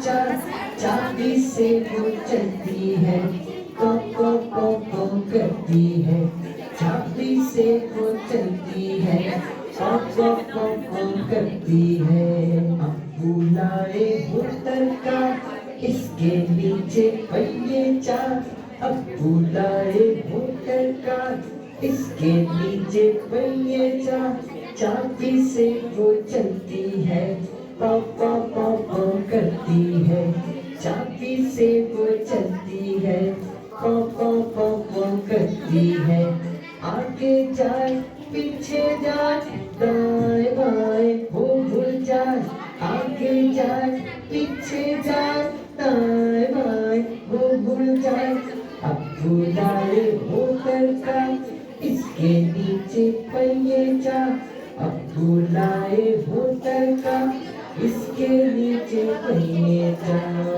चार चाबी से वो चलती है, को करती है, चाबी से वो चलती है, को करती है। अब्बू लाए मोटर का, इसके नीचे पहिए चार, अब्बू लाए मोटर का, इसके नीचे पहिए चार, चाबी से वो चलती है, पौ करती है, चाबी से वो चलती है, पौ करती है। आगे जाए पीछे जाए दाएं बाएं वो भूल जाए, आगे जाए पीछे जाए दाएं बाएं वो भूल जाए। अब्बू लाए मोटर का, इसके नीचे पहिए चार, अब्बू लाए मोटर का, इसके नीचे पहिए चार।